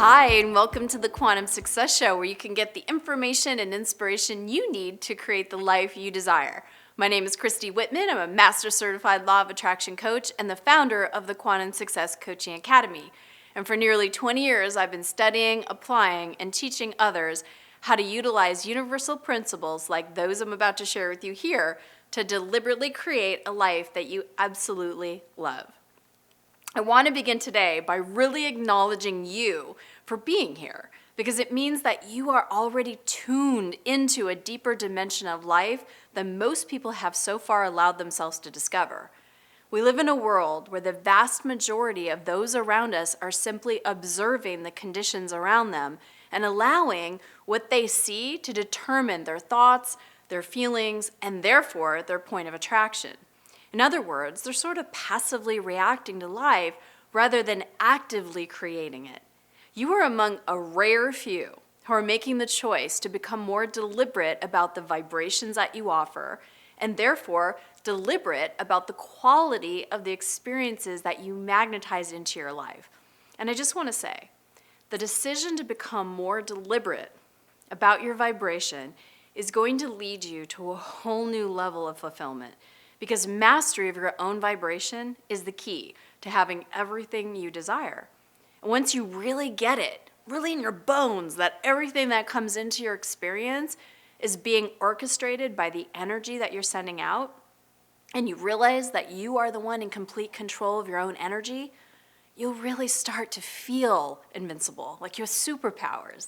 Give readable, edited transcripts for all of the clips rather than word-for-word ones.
Hi, and welcome to the Quantum Success Show, where you can get the information and inspiration you need to create the life you desire. My name is Christy Whitman. I'm a Master Certified Law of Attraction Coach and the founder of the Quantum Success Coaching Academy. And for nearly 20 years, I've been studying, applying, and teaching others how to utilize universal principles like those I'm about to share with you here to deliberately create a life that you absolutely love. I want to begin today by really acknowledging you for being here, because it means that you are already tuned into a deeper dimension of life than most people have so far allowed themselves to discover. We live in a world where the vast majority of those around us are simply observing the conditions around them and allowing what they see to determine their thoughts, their feelings, and therefore their point of attraction. In other words, they're sort of passively reacting to life rather than actively creating it. You are among a rare few who are making the choice to become more deliberate about the vibrations that you offer, and therefore deliberate about the quality of the experiences that you magnetize into your life. And I just want to say, the decision to become more deliberate about your vibration is going to lead you to a whole new level of fulfillment. Because mastery of your own vibration is the key to having everything you desire. And once you really get it, really in your bones, that everything that comes into your experience is being orchestrated by the energy that you're sending out, and you realize that you are the one in complete control of your own energy, you'll really start to feel invincible, like you have superpowers.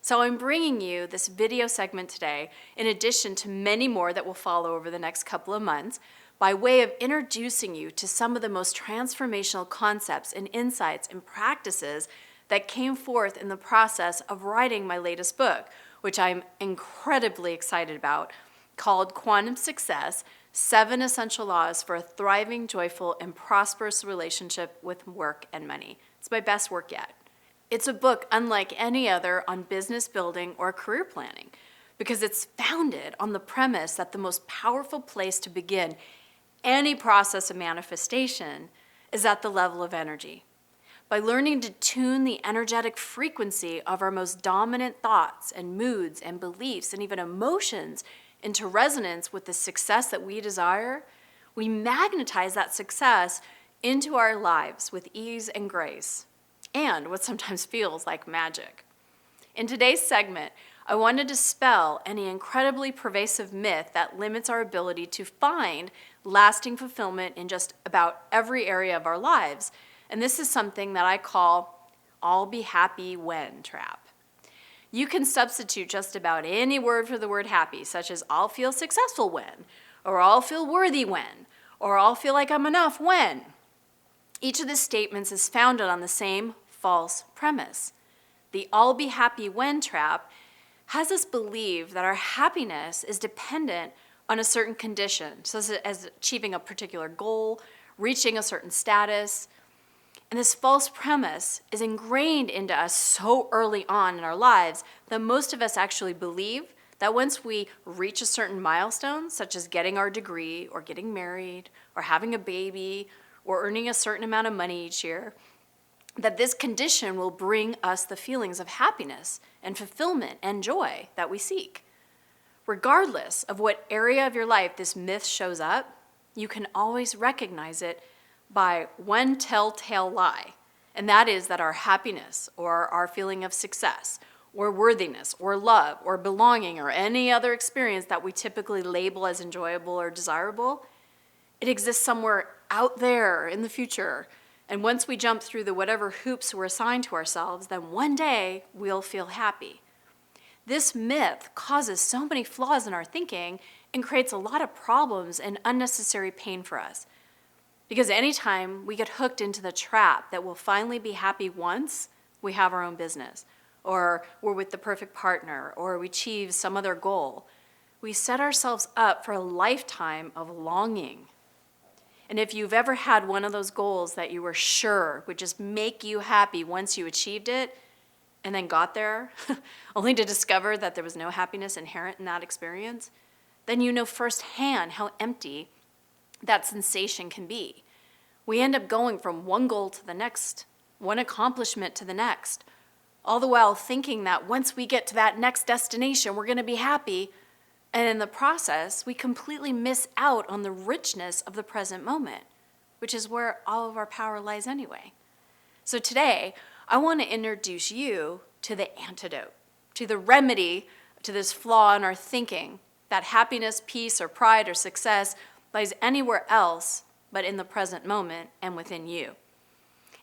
So I'm bringing you this video segment today, in addition to many more that will follow over the next couple of months, by way of introducing you to some of the most transformational concepts and insights and practices that came forth in the process of writing my latest book, which I'm incredibly excited about, called Quantum Success: 7 Essential Laws for a Thriving, Joyful, and Prosperous Relationship with Work and Money. It's my best work yet. It's a book unlike any other on business building or career planning, because it's founded on the premise that the most powerful place to begin any process of manifestation is at the level of energy. By learning to tune the energetic frequency of our most dominant thoughts and moods and beliefs and even emotions into resonance with the success that we desire, we magnetize that success into our lives with ease and grace, and what sometimes feels like magic. In today's segment, I want to dispel any incredibly pervasive myth that limits our ability to find lasting fulfillment in just about every area of our lives. And this is something that I call "I'll be happy when" trap. You can substitute just about any word for the word happy, such as "I'll feel successful when," or "I'll feel worthy when," or "I'll feel like I'm enough when." Each of the statements is founded on the same false premise. The "I'll be happy when" trap has us believe that our happiness is dependent on a certain condition, such as achieving a particular goal, reaching a certain status. And this false premise is ingrained into us so early on in our lives that most of us actually believe that once we reach a certain milestone, such as getting our degree or getting married or having a baby or earning a certain amount of money each year, that this condition will bring us the feelings of happiness and fulfillment and joy that we seek. Regardless of what area of your life this myth shows up, you can always recognize it by one telltale lie, and that is that our happiness or our feeling of success or worthiness or love or belonging or any other experience that we typically label as enjoyable or desirable, it exists somewhere out there in the future. And once we jump through the whatever hoops we're assigned to ourselves, then one day we'll feel happy. This myth causes so many flaws in our thinking and creates a lot of problems and unnecessary pain for us. Because anytime we get hooked into the trap that we'll finally be happy once we have our own business, or we're with the perfect partner, or we achieve some other goal, we set ourselves up for a lifetime of longing. And if you've ever had one of those goals that you were sure would just make you happy once you achieved it, and then got there, only to discover that there was no happiness inherent in that experience, then you know firsthand how empty that sensation can be. We end up going from one goal to the next, one accomplishment to the next, all the while thinking that once we get to that next destination, we're going to be happy. And in the process, we completely miss out on the richness of the present moment, which is where all of our power lies anyway. So today, I want to introduce you to the antidote, to the remedy to this flaw in our thinking, that happiness, peace, or pride, or success lies anywhere else but in the present moment and within you.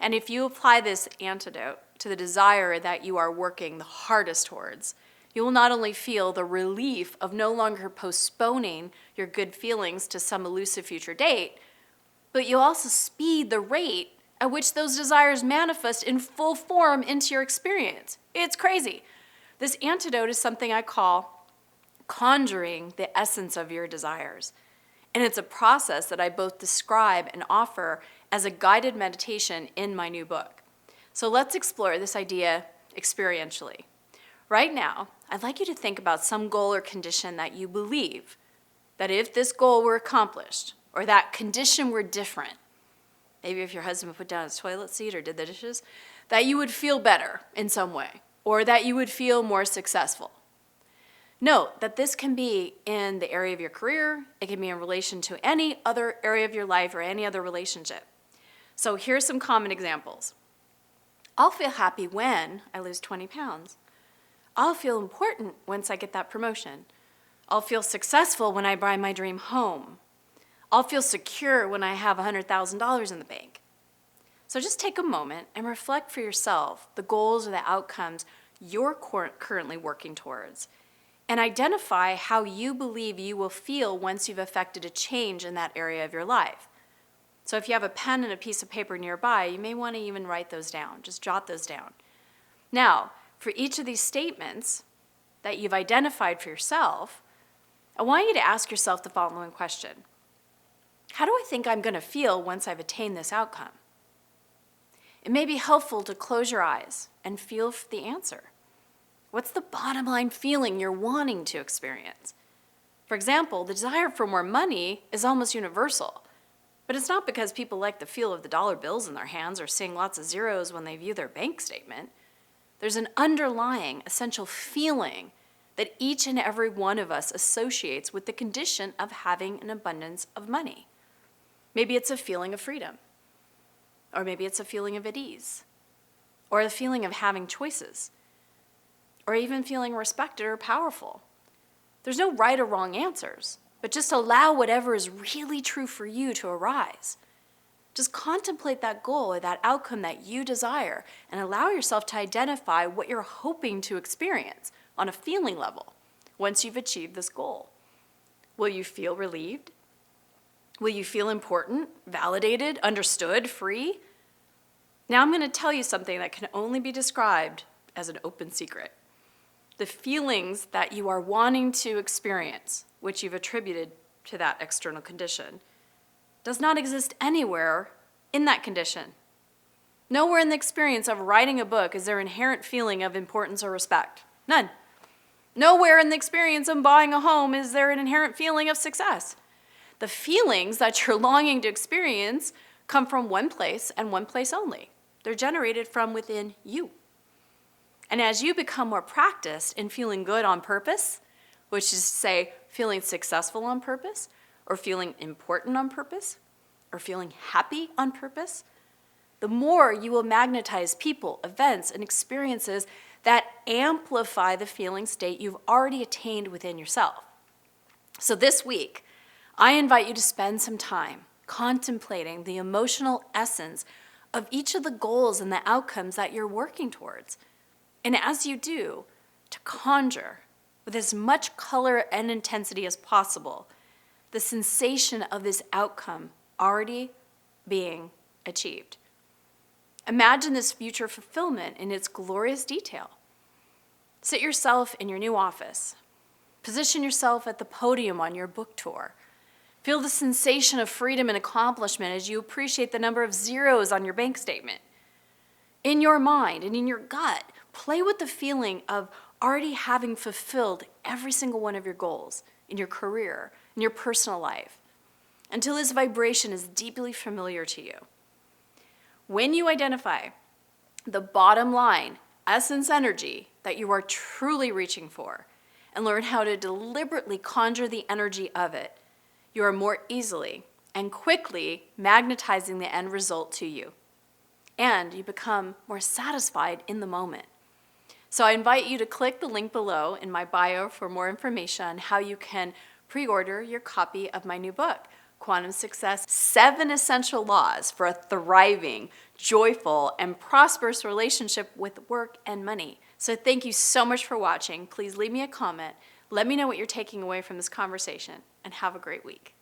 And if you apply this antidote to the desire that you are working the hardest towards, you will not only feel the relief of no longer postponing your good feelings to some elusive future date, but you'll also speed the rate at which those desires manifest in full form into your experience. It's crazy. This antidote is something I call conjuring the essence of your desires. And it's a process that I both describe and offer as a guided meditation in my new book. So let's explore this idea experientially. Right now, I'd like you to think about some goal or condition that you believe that if this goal were accomplished, or that condition were different, maybe if your husband put down his toilet seat or did the dishes, that you would feel better in some way, or that you would feel more successful. Note that this can be in the area of your career, it can be in relation to any other area of your life or any other relationship. So here's some common examples. I'll feel happy when I lose 20 pounds. I'll feel important once I get that promotion. I'll feel successful when I buy my dream home. I'll feel secure when I have $100,000 in the bank. So just take a moment and reflect for yourself the goals or the outcomes you're currently working towards, and identify how you believe you will feel once you've effected a change in that area of your life. So if you have a pen and a piece of paper nearby, you may want to even write those down. Just jot those down. Now, for each of these statements that you've identified for yourself, I want you to ask yourself the following question. How do I think I'm going to feel once I've attained this outcome? It may be helpful to close your eyes and feel the answer. What's the bottom line feeling you're wanting to experience? For example, the desire for more money is almost universal, but it's not because people like the feel of the dollar bills in their hands or seeing lots of zeros when they view their bank statement. There's an underlying essential feeling that each and every one of us associates with the condition of having an abundance of money. Maybe it's a feeling of freedom, or maybe it's a feeling of at ease, or the feeling of having choices, or even feeling respected or powerful. There's no right or wrong answers, but just allow whatever is really true for you to arise. Just contemplate that goal or that outcome that you desire and allow yourself to identify what you're hoping to experience on a feeling level once you've achieved this goal. Will you feel relieved? Will you feel important, validated, understood, free? Now I'm going to tell you something that can only be described as an open secret. The feelings that you are wanting to experience, which you've attributed to that external condition, does not exist anywhere in that condition. Nowhere in the experience of writing a book is there inherent feeling of importance or respect. None. Nowhere in the experience of buying a home is there an inherent feeling of success. The feelings that you're longing to experience come from one place and one place only. They're generated from within you. And as you become more practiced in feeling good on purpose, which is to say feeling successful on purpose, or feeling important on purpose, or feeling happy on purpose, the more you will magnetize people, events, and experiences that amplify the feeling state you've already attained within yourself. So this week, I invite you to spend some time contemplating the emotional essence of each of the goals and the outcomes that you're working towards. And as you do, to conjure with as much color and intensity as possible the sensation of this outcome already being achieved. Imagine this future fulfillment in its glorious detail. Sit yourself in your new office. Position yourself at the podium on your book tour. Feel the sensation of freedom and accomplishment as you appreciate the number of zeros on your bank statement. In your mind and in your gut, play with the feeling of already having fulfilled every single one of your goals in your career, in your personal life, until this vibration is deeply familiar to you. When you identify the bottom line essence energy that you are truly reaching for and learn how to deliberately conjure the energy of it, you are more easily and quickly magnetizing the end result to you. And you become more satisfied in the moment. So I invite you to click the link below in my bio for more information on how you can pre-order your copy of my new book, Quantum Success: 7 Essential Laws for a Thriving, Joyful, and Prosperous Relationship with Work and Money. So thank you so much for watching. Please leave me a comment. Let me know what you're taking away from this conversation, and have a great week.